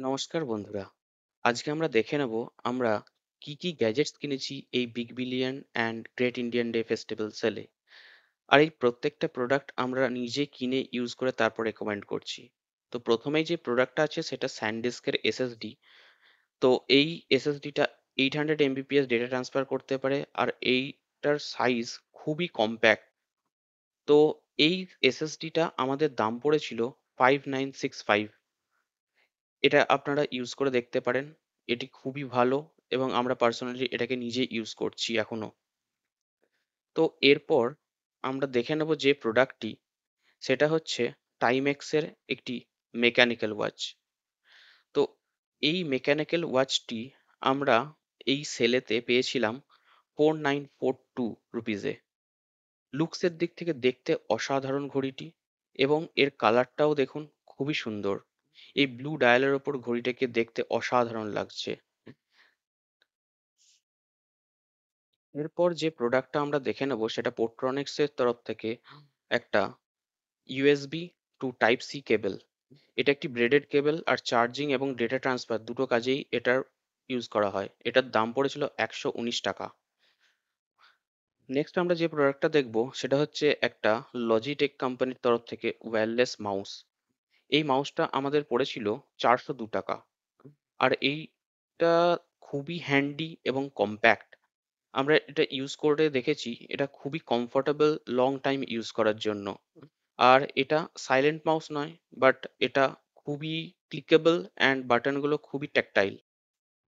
নমস্কার বন্ধুরা। আজকে আমরা দেখে নেব আমরা কি কি গ্যাজেটস কিনেছি এই big billion and great Indian day festival সেলে। আর এই প্রত্যেকটা প্রোডাক্ট আমরা নিজে কিনে ইউজ করে তারপর রেকমেন্ড করছি। তো প্রথমেই যে প্রোডাক্টটা আছে সেটা স্যানডিস্কের এসএসডি। তো এই এসএসডিটা 800 MBPS ডেটা ট্রান্সফার করতে পারে আর এইটার সাইজ খুবই কম্প্যাক্ট। তো এই এসএসডিটা আমাদের দাম পড়েছিল 5965। এটা আপনারা ইউজ করে দেখতে পারেন। এটি খুবই ভালো এবং আমরা পার্সোনালি এটাকে নিজে ইউজ করছি এখনো। তো এরপর আমরা দেখে নেব যে প্রোডাক্টটি, সেটা হচ্ছে টাইমেক্সের একটি মেকানিক্যাল ওয়াচ। তো এই মেকানিক্যাল ওয়াচটি আমরা এই সেলেতে পেয়েছিলাম 4942 রুপিজে। লুকসের দিক থেকে দেখতে অসাধারণ ঘড়িটি এবং এর কালারটাও দেখুন খুবই সুন্দর। এই ব্লু ডায়ালের ওপর ঘড়িটাকে দেখতে অসাধারণ লাগছে। এরপর যে প্রোডাক্টটা আমরা দেখে নেব সেটা পোর্ট্রনিক্স এর তরফ থেকে একটা USB to type C cable. এটা একটি ব্রেডেড কেবল আর চার্জিং এবং ডেটা ট্রান্সফার দুটো কাজেই এটার ইউজ করা হয়। এটার দাম পড়েছিল 119 টাকা। নেক্সট আমরা যে প্রোডাক্টটা দেখব সেটা হচ্ছে একটা লজিটেক কোম্পানির তরফ থেকে ওয়্যারলেস মাউস। এই মাউসটা আমাদের পড়েছিল 402 টাকা। আর এইটা খুবই হ্যান্ডি এবং কম্প্যাক্ট। আমরা এটা ইউজ করে দেখেছি, এটা খুবই কমফোর্টেবল লং টাইম ইউজ করার জন্য। আর এটা সাইলেন্ট মাউস নয়, বাট এটা খুবই ক্লিকেবল অ্যান্ড বাটনগুলো খুবই ট্যাকটাইল।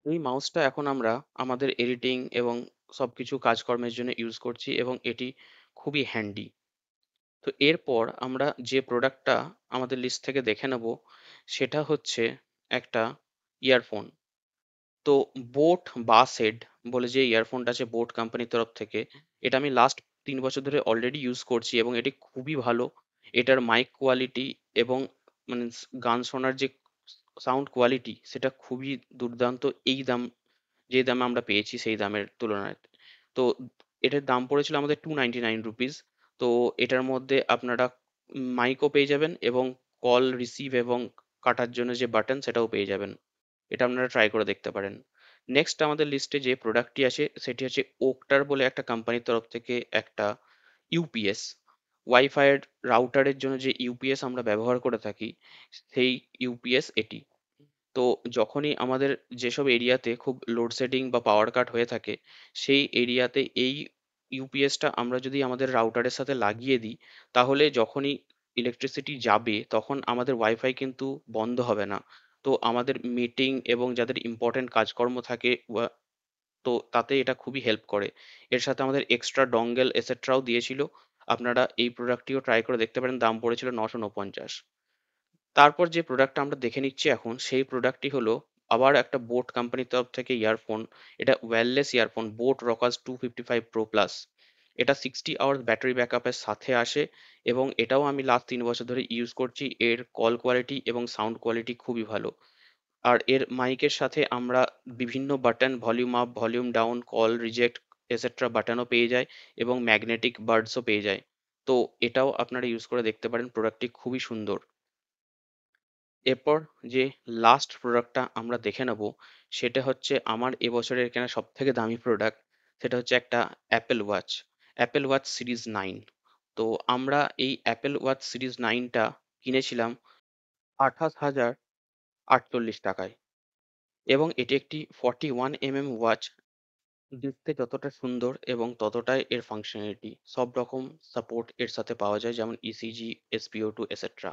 এই মাউসটা এখন আমরা আমাদের এডিটিং এবং সবকিছু কাজকর্মের জন্য ইউজ করছি এবং এটি খুবই হ্যান্ডি। তো এরপর আমরা যে প্রোডাক্টটা আমাদের লিস্ট থেকে দেখে নেব সেটা হচ্ছে একটা ইয়ারফোন। তো বোট বাসেড বলে যে ইয়ারফোনটা আছে বোট কোম্পানির তরফ থেকে, এটা আমি লাস্ট 3 বছর ধরে অলরেডি ইউজ করছি এবং এটি খুবই ভালো। এটার মাইক কোয়ালিটি এবং মানে গান শোনার যে সাউন্ড কোয়ালিটি সেটা খুবই দুর্দান্ত। এই দাম, যে দামে আমরা পেয়েছি সেই দামের তুলনায়। তো এটার দাম পড়েছিল আমাদের 299 রুপিস। তো এটার মধ্যে আপনারা মাইকও পেয়ে যাবেন এবং কল রিসিভ এবং কাটার জন্য যে বাটন সেটাও পেয়ে যাবেন। এটা আপনারা ট্রাই করে দেখতে পারেন। নেক্সট আমাদের লিস্টে যে প্রোডাক্টটি আছে সেটি হচ্ছে ওকটার বলে একটা কোম্পানির তরফ থেকে একটা ইউপিএস। ওয়াইফাইয়ের রাউটারের জন্য যে ইউপিএস আমরা ব্যবহার করে থাকি, সেই ইউপিএস এটি। তো যখনই আমাদের যেসব এরিয়াতে খুব লোডশেডিং বা পাওয়ার কাট হয়ে থাকে, সেই এরিয়াতে এই ইউপিএসটা আমরা যদি আমাদের রাউটারের সাথে লাগিয়ে দিই, তাহলে যখনই ইলেকট্রিসিটি যাবে তখন আমাদের ওয়াইফাই কিন্তু বন্ধ হবে না। তো আমাদের মিটিং এবং যাদের ইম্পর্টেন্ট কাজকর্ম থাকে তো তাতে এটা খুবই হেল্প করে। এর সাথে আমাদের এক্সট্রা ডঙ্গেল এসেট্রাও দিয়েছিল। আপনারা এই প্রোডাক্টটিও ট্রাই করে দেখতে পারেন। দাম পড়েছিল 949। তারপর যে প্রোডাক্টটা আমরা দেখে নিচ্ছি এখন, সেই প্রোডাক্টটি হলো আবার একটা বোট কোম্পানির তরফ থেকে ইয়ারফোন। এটা wireless earphone boat Rockerz 255 pro plus. এটা 60 আওয়ার্স ব্যাটারি ব্যাকআপের সাথে আসে এবং এটাও আমি লাস্ট 3 বছর ধরে ইউজ করছি। এর কল কোয়ালিটি এবং সাউন্ড কোয়ালিটি খুবই ভালো। আর এর মাইকের সাথে আমরা বিভিন্ন button volume up volume down call reject etcetera বাটনও পেয়ে যায় এবং ম্যাগনেটিক বার্ডসও পেয়ে যায়। তো এটাও আপনারা ইউজ করে দেখতে পারেন, প্রোডাক্টটি খুবই সুন্দর। এরপর যে লাস্ট প্রোডাক্টটা আমরা দেখে নেব সেটা হচ্ছে আমার এবছরের কেনা সব থেকে দামি প্রোডাক্ট। সেটা হচ্ছে একটা Apple watch, Apple watch series 9। তো আমরা এই অ্যাপেল ওয়াচ সিরিজ 9টা কিনেছিলাম 28,048 টাকায় এবং এটি একটি 41 mm ওয়াচ। দেখতে যতটা সুন্দর এবং ততটাই এর ফাংশনালিটি, সব রকম সাপোর্ট এর সাথে পাওয়া যায়, যেমন ইসিজি, SpO2 এসেট্রা।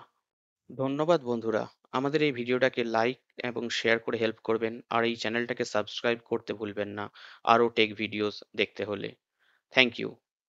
ধন্যবাদ বন্ধুরা। আমাদের এই ভিডিওটাকে লাইক এবং শেয়ার করে হেল্প করবেন আর এই চ্যানেলটাকে সাবস্ক্রাইব করতে ভুলবেন না আরও টেক ভিডিওস দেখতে হলে। Thank you.